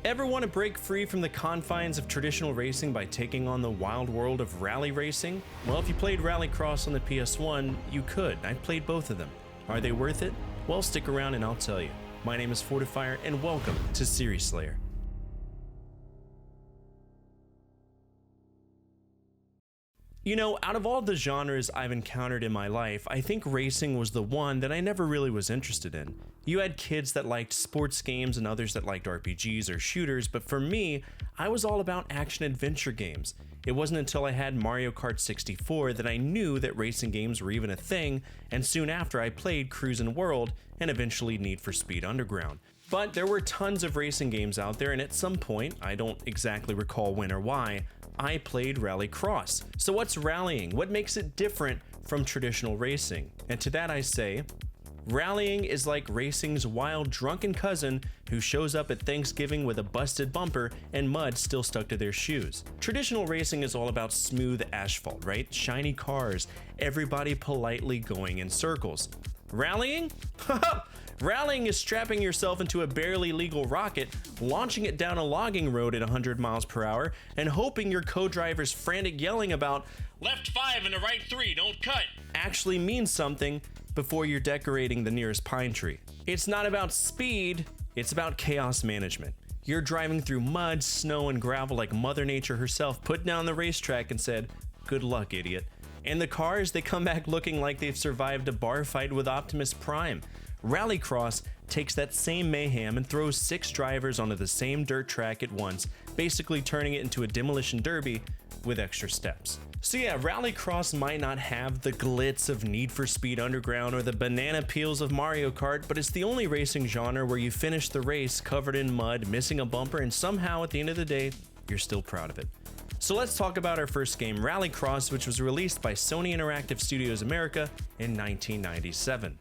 Ever want to break free from the confines of traditional racing by taking on the wild world of rally racing? Well, if you played Rally Cross on the PS1, you could. I've played both of them. Are they worth it? Well, stick around and I'll tell you. My name is Fortefyre, and welcome to Series Slayer. You know, out of all the genres I've encountered in my life, I think racing was the one that I never really was interested in. You had kids that liked sports games and others that liked RPGs or shooters, but for me, I was all about action-adventure games. It wasn't until I had Mario Kart 64 that I knew that racing games were even a thing, and soon after I played Cruisin' World and eventually Need for Speed Underground. But there were tons of racing games out there, and at some point, I don't exactly recall when or why, I played Rally Cross. So what's rallying? What makes it different from traditional racing? And to that I say, rallying is like racing's wild drunken cousin who shows up at Thanksgiving with a busted bumper and mud still stuck to their shoes. Traditional racing is all about smooth asphalt, right? Shiny cars, everybody politely going in circles. Rallying? Rallying is strapping yourself into a barely legal rocket, launching it down a logging road at 100 miles per hour, and hoping your co-driver's frantic yelling about "left 5 and a right 3, don't cut" actually means something before you're decorating the nearest pine tree. It's not about speed, it's about chaos management. You're driving through mud, snow, and gravel like Mother Nature herself put down the racetrack and said, "Good luck, idiot." And the cars, they come back looking like they've survived a bar fight with Optimus Prime. Rally Cross takes that same mayhem and throws 6 drivers onto the same dirt track at once, basically turning it into a demolition derby with extra steps. So yeah, Rally Cross might not have the glitz of Need for Speed Underground or the banana peels of Mario Kart, but it's the only racing genre where you finish the race covered in mud, missing a bumper, and somehow at the end of the day, you're still proud of it. So let's talk about our first game, Rally Cross, which was released by Sony Interactive Studios America in 1997.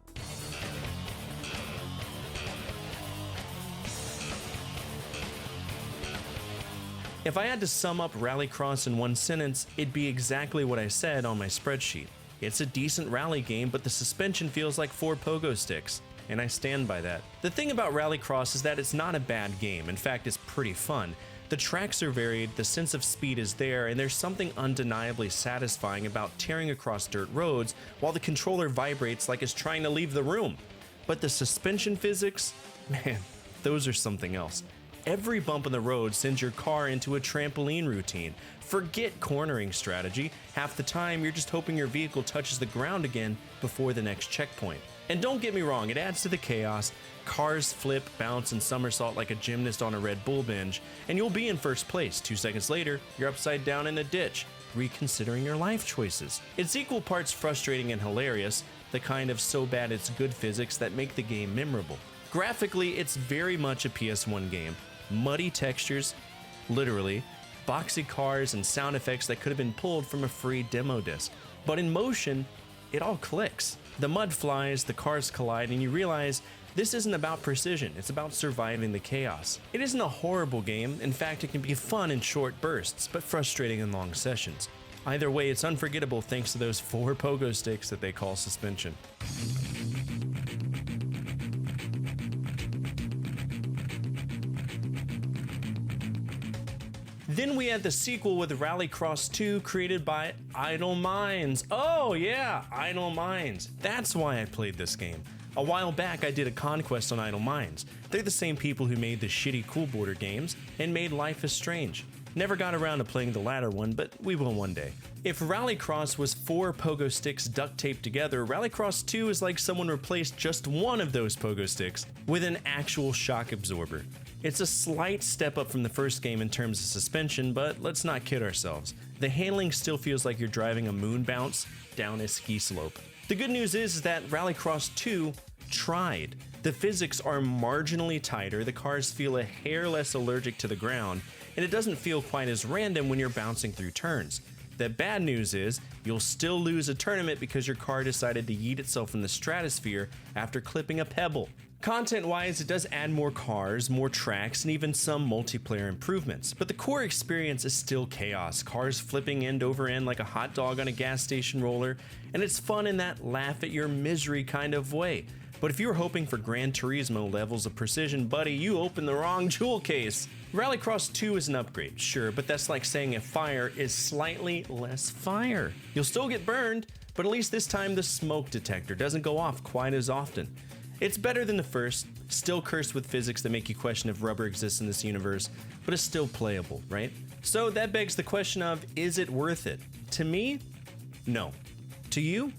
If I had to sum up Rally Cross in one sentence, it'd be exactly what I said on my spreadsheet. It's a decent rally game, but the suspension feels like 4 pogo sticks, and I stand by that. The thing about Rally Cross is that it's not a bad game. In fact, it's pretty fun. The tracks are varied, the sense of speed is there, and there's something undeniably satisfying about tearing across dirt roads while the controller vibrates like it's trying to leave the room. But the suspension physics? Man, those are something else. Every bump in the road sends your car into a trampoline routine. Forget cornering strategy. Half the time, you're just hoping your vehicle touches the ground again before the next checkpoint. And don't get me wrong, it adds to the chaos. Cars flip, bounce, and somersault like a gymnast on a Red Bull binge, and you'll be in first place. 2 seconds later, you're upside down in a ditch, reconsidering your life choices. It's equal parts frustrating and hilarious, the kind of so bad it's good physics that make the game memorable. Graphically, it's very much a PS1 game. Muddy textures, literally, boxy cars, and sound effects that could have been pulled from a free demo disc. But in motion, it all clicks. The mud flies, the cars collide, and you realize this isn't about precision, it's about surviving the chaos. It isn't a horrible game. In fact, it can be fun in short bursts, but frustrating in long sessions. Either way, it's unforgettable thanks to those 4 pogo sticks that they call suspension. Then we had the sequel with Rally Cross 2 created by Idle Minds. Oh yeah, Idle Minds. That's why I played this game. A while back I did a conquest on Idle Minds. They're the same people who made the shitty Cool Border games and made Life is Strange. Never got around to playing the latter one, but we will one day. If Rally Cross was 4 pogo sticks duct taped together, Rally Cross 2 is like someone replaced just one of those pogo sticks with an actual shock absorber. It's a slight step up from the first game in terms of suspension, but let's not kid ourselves. The handling still feels like you're driving a moon bounce down a ski slope. The good news is that Rally Cross 2 tried. The physics are marginally tighter, the cars feel a hair less allergic to the ground, and it doesn't feel quite as random when you're bouncing through turns. The bad news is, you'll still lose a tournament because your car decided to yeet itself in the stratosphere after clipping a pebble. Content-wise, it does add more cars, more tracks, and even some multiplayer improvements, but the core experience is still chaos, cars flipping end over end like a hot dog on a gas station roller, and it's fun in that laugh at your misery kind of way. But if you were hoping for Gran Turismo levels of precision, buddy, you opened the wrong jewel case. Rally Cross 2 is an upgrade, sure, but that's like saying a fire is slightly less fire. You'll still get burned, but at least this time the smoke detector doesn't go off quite as often. It's better than the first, still cursed with physics that make you question if rubber exists in this universe, but it's still playable, right? So that begs the question of, is it worth it? To me, no. To you?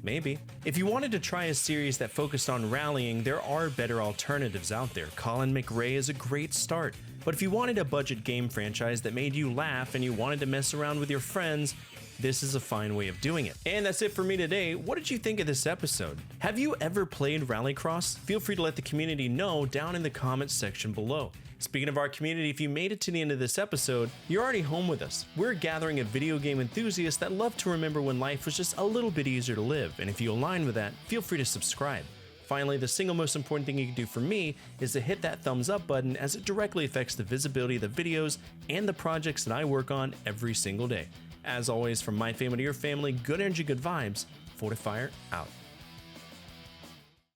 Maybe. If you wanted to try a series that focused on rallying, there are better alternatives out there. Colin McRae is a great start. But if you wanted a budget game franchise that made you laugh and you wanted to mess around with your friends, this is a fine way of doing it. And that's it for me today. What did you think of this episode? Have you ever played Rally Cross? Feel free to let the community know down in the comments section below. Speaking of our community, if you made it to the end of this episode, you're already home with us. We're a gathering of video game enthusiasts that love to remember when life was just a little bit easier to live, and if you align with that, feel free to subscribe. Finally, the single most important thing you can do for me is to hit that thumbs up button, as it directly affects the visibility of the videos and the projects that I work on every single day. As always, from my family to your family, good energy, good vibes. Fortefyre out.